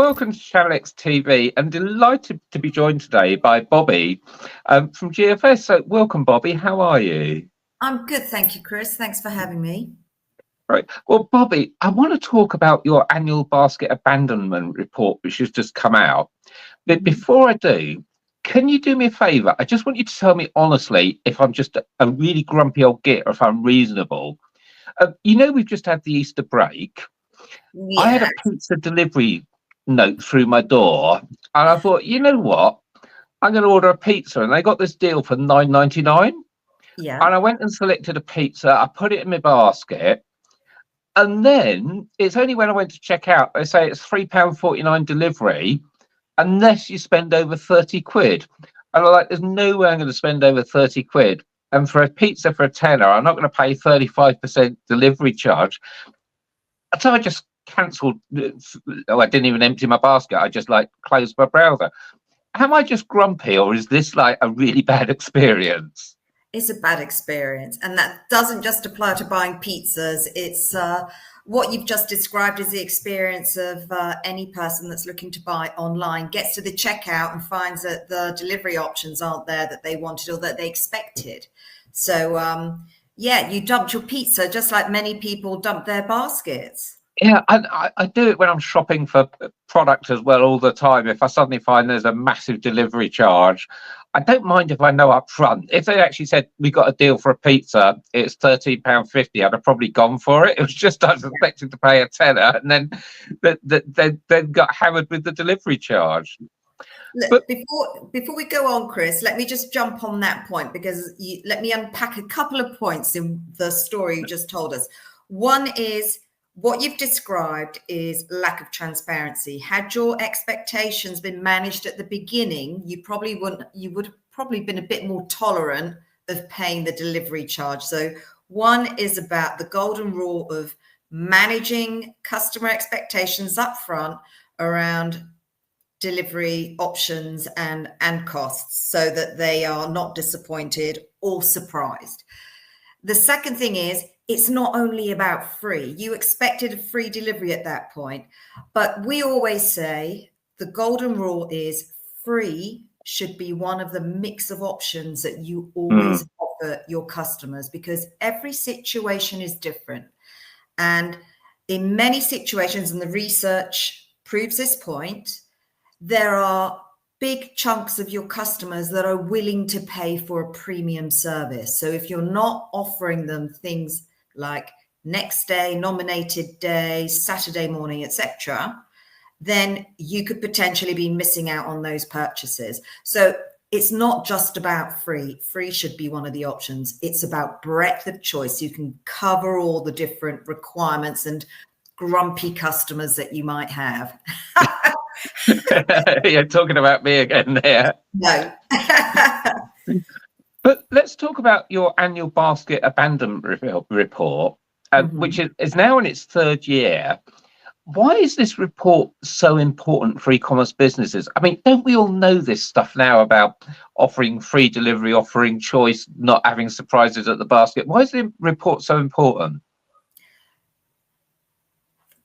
welcome to Channel X TV. I'm delighted to be joined today by Bobbie from GFS. So welcome, Bobbie. How are you? I'm good, thank you, Chris. Thanks for having me. Right. Well, Bobbie, I want to talk about your annual basket abandonment report, which has just come out. But before I do, can you do me a favour? I just want you to tell me honestly if I'm just a really grumpy old git or if I'm reasonable. We've just had the Easter break. Yeah. I had a pizza delivery note through my door, and I thought, you know what? I'm going to order a pizza, and they got this deal for $9.99. Yeah. And I went and selected a pizza. I put it in my basket, and then it's only when I went to check out they say it's £3.49 delivery, unless you spend over 30 quid. And I'm like, there's no way I'm going to spend over 30 quid. And for a pizza for a tenner, I'm not going to pay 35% delivery charge. So I just cancelled. I didn't even empty my basket. I just closed my browser. Am I just grumpy, or is this like a really bad experience? It's a bad experience, and that doesn't just apply to buying pizzas. It's what you've just described is the experience of any person that's looking to buy online, gets to the checkout and finds that the delivery options aren't there that they wanted or that they expected. So yeah, you dumped your pizza just like many people dump their baskets. Yeah, I do it when I'm shopping for product as well all the time. If I suddenly find there's a massive delivery charge, I don't mind if I know up front. If they actually said we got a deal for a pizza, it's £13.50, I'd have probably gone for it. It was just I was expecting to pay a tenner, and then they got hammered with the delivery charge. Look, before we go on, Chris, let me just jump on that point, because let me unpack a couple of points in the story you just told us. One is what you've described is lack of transparency. Had your expectations been managed at the beginning, you would have probably been a bit more tolerant of paying the delivery charge. So one is about the golden rule of managing customer expectations up front around delivery options and costs, so that they are not disappointed or surprised. The second thing is, it's not only about free. You expected a free delivery at that point, but we always say the golden rule is free should be one of the mix of options that you always offer your customers, because every situation is different. And in many situations, and the research proves this point, there are big chunks of your customers that are willing to pay for a premium service. So if you're not offering them things like next day, nominated day, Saturday morning, etc., then you could potentially be missing out on those purchases. So it's not just about free. Free should be one of the options. It's about breadth of choice. You can cover all the different requirements and grumpy customers that you might have. You're talking about me again there. No. But let's talk about your annual basket abandonment report, which is now in its third year. Why is this report so important for e-commerce businesses? I mean, don't we all know this stuff now about offering free delivery, offering choice, not having surprises at the basket? Why is the report so important?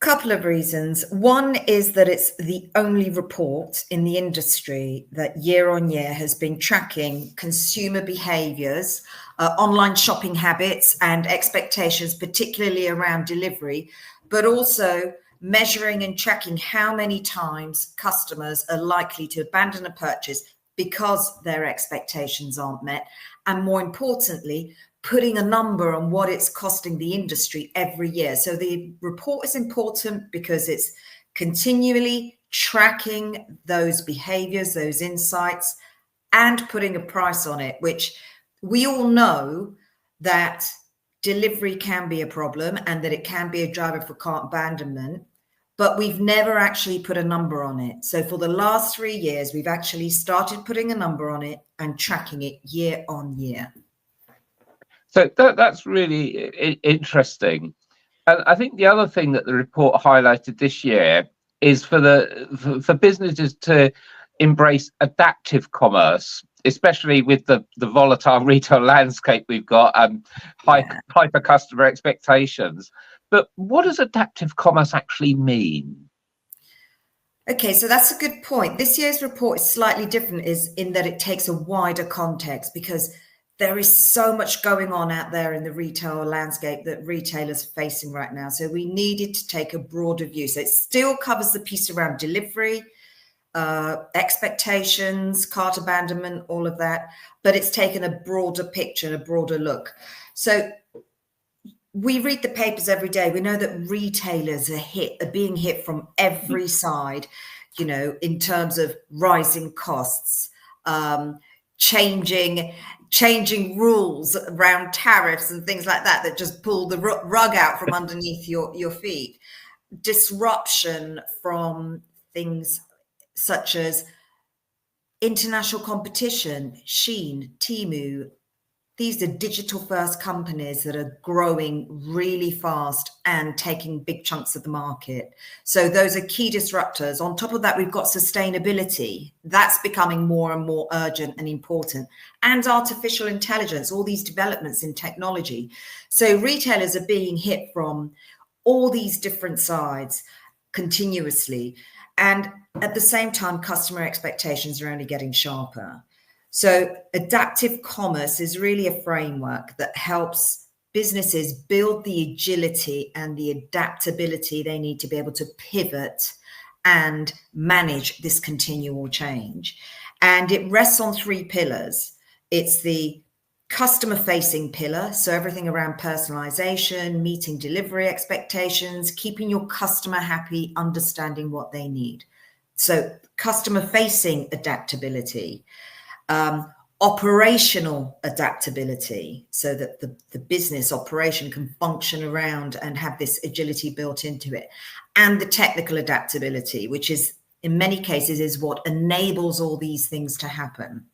Couple of reasons. One is that it's the only report in the industry that year on year has been tracking consumer behaviours, online shopping habits and expectations, particularly around delivery, but also measuring and tracking how many times customers are likely to abandon a purchase because their expectations aren't met, and more importantly, putting a number on what it's costing the industry every year. So the report is important because it's continually tracking those behaviors, those insights, and putting a price on it, which we all know that delivery can be a problem and that it can be a driver for cart abandonment, but we've never actually put a number on it. So for the last 3 years, we've actually started putting a number on it and tracking it year on year. So that's really interesting. And I think the other thing that the report highlighted this year is for businesses to embrace adaptive commerce, especially with the volatile retail landscape we've got and hyper customer expectations. But what does adaptive commerce actually mean? Okay, so that's a good point. This year's report is slightly different is in that it takes a wider context, because there is so much going on out there in the retail landscape that retailers are facing right now. So we needed to take a broader view. So it still covers the piece around delivery, expectations, cart abandonment, all of that, but it's taken a broader picture, a broader look. So we read the papers every day. We know that retailers are being hit from every side, you know, in terms of rising costs, changing rules around tariffs and things like that, that just pull the rug out from underneath your feet. Disruption from things such as international competition, Shein, Temu. These are digital first companies that are growing really fast and taking big chunks of the market. So those are key disruptors. On top of that, we've got sustainability. That's becoming more and more urgent and important. And artificial intelligence, all these developments in technology. So retailers are being hit from all these different sides continuously. And at the same time, customer expectations are only getting sharper. So adaptive commerce is really a framework that helps businesses build the agility and the adaptability they need to be able to pivot and manage this continual change. And it rests on three pillars. It's the customer-facing pillar, so everything around personalization, meeting delivery expectations, keeping your customer happy, understanding what they need. So customer-facing adaptability. Operational adaptability, so that the business operation can function around and have this agility built into it, and the technical adaptability, which is in many cases is what enables all these things to happen.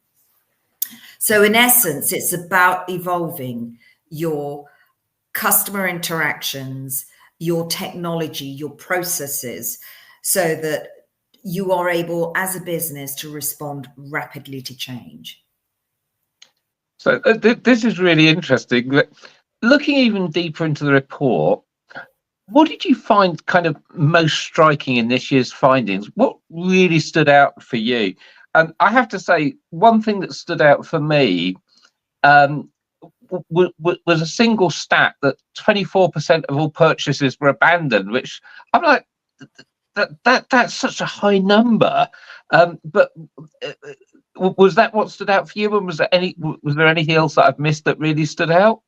So in essence, it's about evolving your customer interactions, your technology, your processes, so that you are able as a business to respond rapidly to change. So this is really interesting. Looking even deeper into the report, what did you find kind of most striking in this year's findings? What really stood out for you? And I have to say, one thing that stood out for me was a single stat that 24% of all purchases were abandoned, which I'm like, that's such a high number. But was that what stood out for you? And was there anything else that I've missed that really stood out?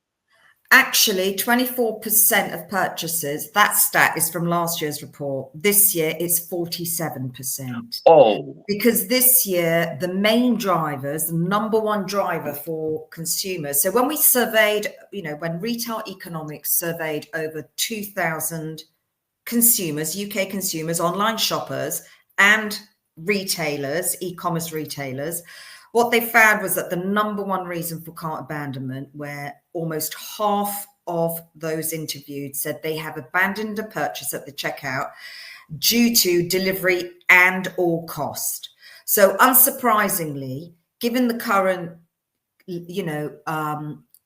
Actually, 24% of purchases, that stat is from last year's report. This year, it's 47%. Oh. Because this year, the main drivers, the number one driver for consumers. So when we surveyed, when Retail Economics surveyed over 2,000 consumers, UK consumers, online shoppers, and retailers, e-commerce retailers, what they found was that the number one reason for cart abandonment, where almost half of those interviewed said they have abandoned a purchase at the checkout due to delivery and or cost. So unsurprisingly, given the current,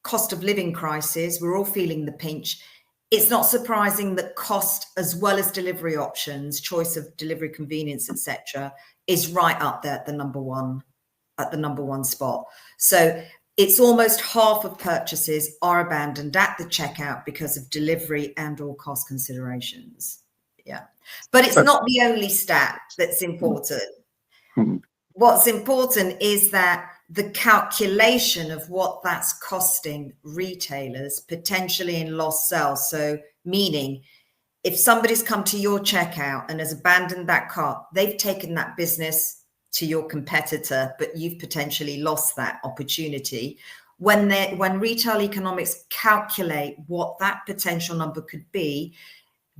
cost of living crisis, we're all feeling the pinch. It's not surprising that cost, as well as delivery options, choice of delivery convenience, etc., is right up there at the number one spot. So it's almost half of purchases are abandoned at the checkout because of delivery and or cost considerations. Yeah, but it's not the only stat that's important. What's important is that the calculation of what that's costing retailers potentially in lost sales. So meaning if somebody's come to your checkout and has abandoned that cart, they've taken that business to your competitor, but you've potentially lost that opportunity. When Retail Economics calculate what that potential number could be,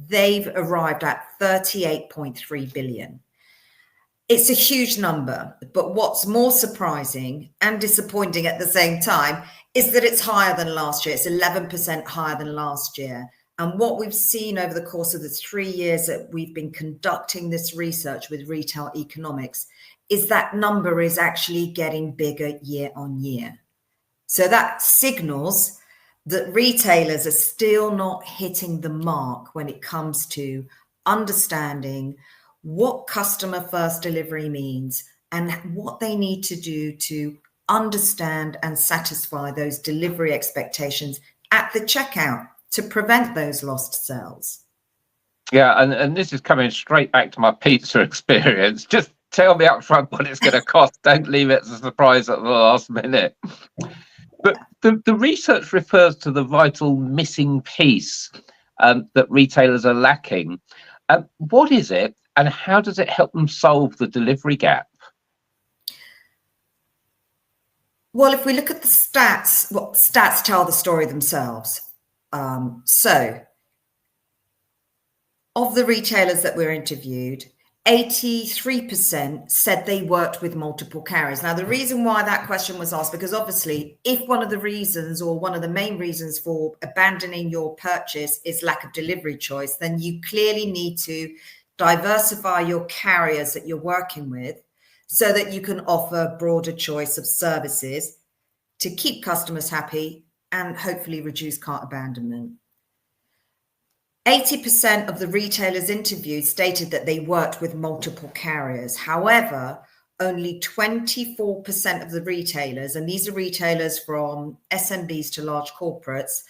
they've arrived at 38.3 billion. It's a huge number, but what's more surprising and disappointing at the same time is that it's higher than last year. It's 11% higher than last year. And what we've seen over the course of the 3 years that we've been conducting this research with Retail Economics is that number is actually getting bigger year on year. So that signals that retailers are still not hitting the mark when it comes to understanding what customer first delivery means and what they need to do to understand and satisfy those delivery expectations at the checkout to prevent those lost sales. Yeah, and this is coming straight back to my pizza experience. Just tell me up front what it's going to cost. Don't leave it as a surprise at the last minute. But the research refers to the vital missing piece that retailers are lacking. What is it, and how does it help them solve the delivery gap? Well, if we look at the stats, well, stats tell the story themselves. So of the retailers that were interviewed, 83% said they worked with multiple carriers. Now, the reason why that question was asked, because obviously if one of the reasons or one of the main reasons for abandoning your purchase is lack of delivery choice, then you clearly need to diversify your carriers that you're working with so that you can offer a broader choice of services to keep customers happy and hopefully reduce cart abandonment. 80% of the retailers interviewed stated that they worked with multiple carriers. However, only 24% of the retailers, and these are retailers from SMBs to large corporates,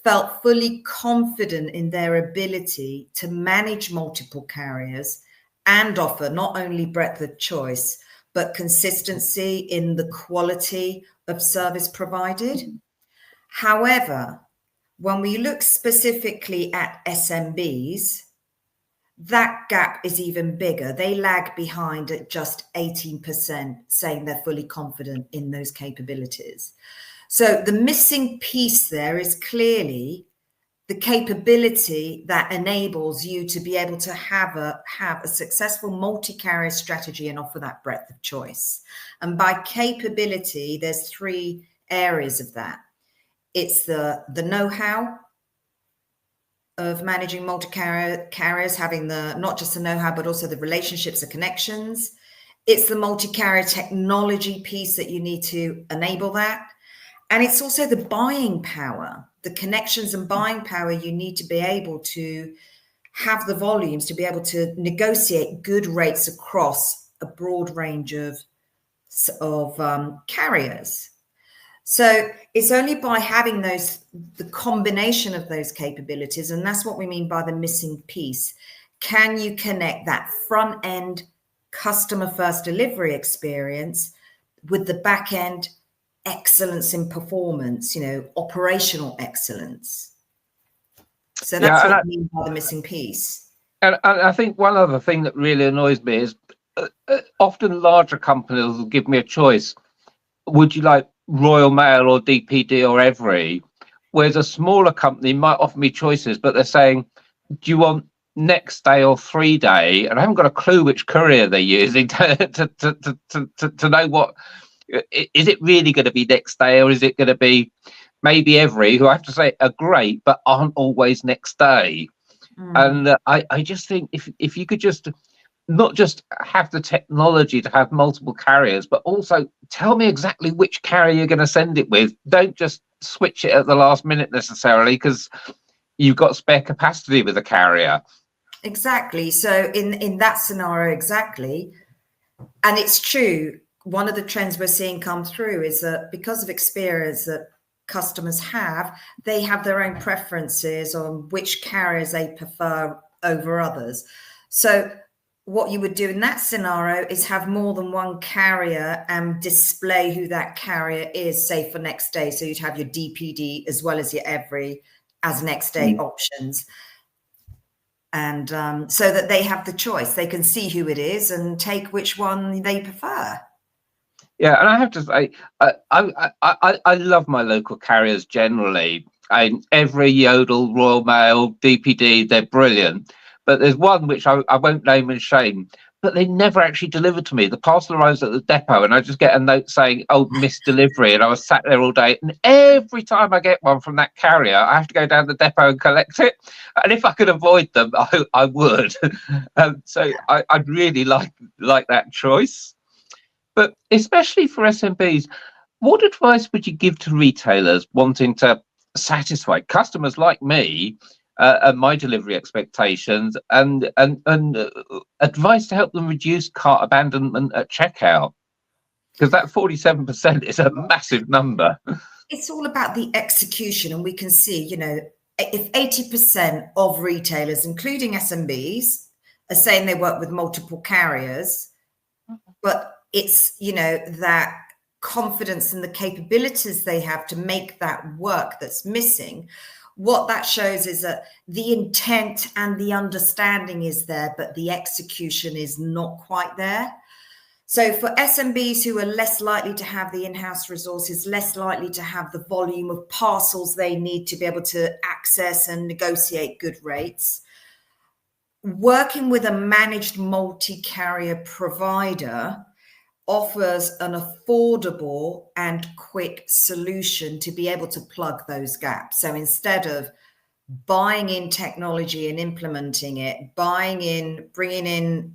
felt fully confident in their ability to manage multiple carriers and offer not only breadth of choice, but consistency in the quality of service provided. However, when we look specifically at SMBs, that gap is even bigger. They lag behind at just 18%, saying they're fully confident in those capabilities. So the missing piece there is clearly the capability that enables you to be able to have a successful multi-carrier strategy and offer that breadth of choice. And by capability, there's three areas of that. It's the know-how of managing multi-carriers, having not just the know-how, but also the relationships and connections. It's the multi-carrier technology piece that you need to enable that. And it's also the buying power, the connections and buying power you need to be able to have the volumes to be able to negotiate good rates across a broad range of carriers. So it's only by having the combination of those capabilities, and that's what we mean by the missing piece. Can you connect that front end customer first delivery experience with the back end excellence in performance, operational excellence? So that's what I mean by the missing piece. And I think one other thing that really annoys me is often larger companies will give me a choice. Would you like Royal Mail or DPD or Every? Whereas a smaller company might offer me choices, but they're saying, do you want next day or 3 day? And I haven't got a clue which courier they're using to know what, is it really going to be next day, or is it going to be maybe Every, who I have to say are great, but aren't always next day. And I just think if you could just not just have the technology to have multiple carriers, but also tell me exactly which carrier you're going to send it with. Don't just switch it at the last minute necessarily because you've got spare capacity with a carrier. Exactly. So in that scenario, exactly. And it's true. One of the trends we're seeing come through is that because of experience that customers have, they have their own preferences on which carriers they prefer over others. So what you would do in that scenario is have more than one carrier and display who that carrier is, say for next day. So you'd have your DPD as well as your Every as next day options. And so that they have the choice. They can see who it is and take which one they prefer. Yeah, and I have to say, I love my local carriers generally. Every, Yodel, Royal Mail, DPD, they're brilliant. But there's one which I won't name and shame, but they never actually delivered to me. The parcel arrives at the depot and I just get a note saying, oh, missed delivery. And I was sat there all day. And every time I get one from that carrier, I have to go down the depot and collect it. And if I could avoid them, I would. So I'd really like that choice. But especially for SMBs, what advice would you give to retailers wanting to satisfy customers like me and my delivery expectations, and advice to help them reduce cart abandonment at checkout, because that 47% is a massive number. It's all about the execution, and we can see, you know, if 80% of retailers, including SMBs, are saying they work with multiple carriers, but it's, you know, that confidence and the capabilities they have to make that work that's missing. What that shows is that the intent and the understanding is there, but the execution is not quite there. So for SMBs who are less likely to have the in-house resources, less likely to have the volume of parcels they need to be able to access and negotiate good rates, working with a managed multi-carrier provider offers an affordable and quick solution to be able to plug those gaps. So instead of buying in technology and implementing it, bringing in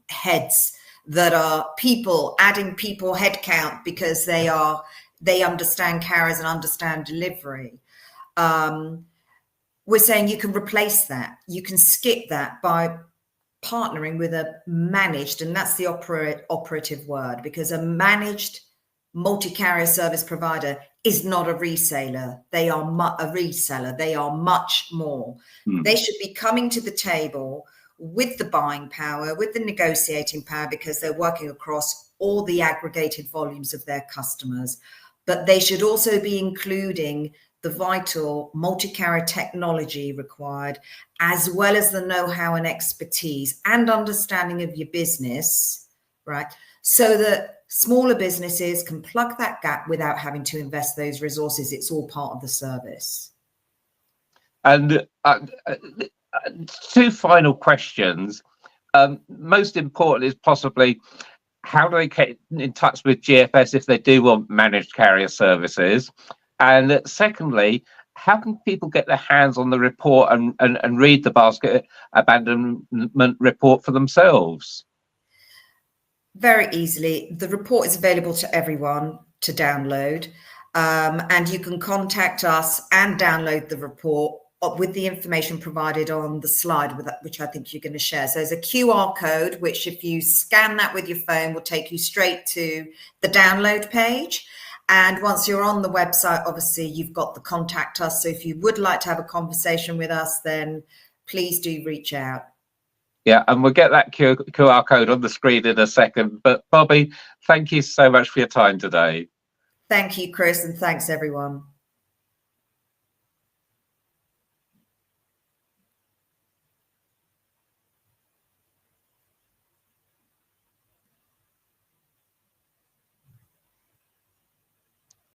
heads that are people, adding people headcount because they understand carriers and understand delivery. We're saying you can replace that. You can skip that by partnering with a managed, and that's the operative word, because a managed multi-carrier service provider is not a reseller. They are a reseller. They are much more. They should be coming to the table with the buying power, with the negotiating power, because they're working across all the aggregated volumes of their customers. But they should also be including the vital multi-carrier technology required, as well as the know-how and expertise and understanding of your business, right? So that smaller businesses can plug that gap without having to invest those resources. It's all part of the service. And two final questions. Most important is possibly, how do they get in touch with GFS if they do want managed carrier services? And secondly, how can people get their hands on the report and read the Basket Abandonment Report for themselves? Very easily. The report is available to everyone to download, and you can contact us and download the report with the information provided on the slide, which I think you're going to share. So there's a QR code, which if you scan that with your phone will take you straight to the download page. And once you're on the website, obviously you've got the contact us. So if you would like to have a conversation with us, then please do reach out. Yeah, and we'll get that QR code on the screen in a second. But Bobbie, thank you so much for your time today. Thank you, Chris, and thanks everyone.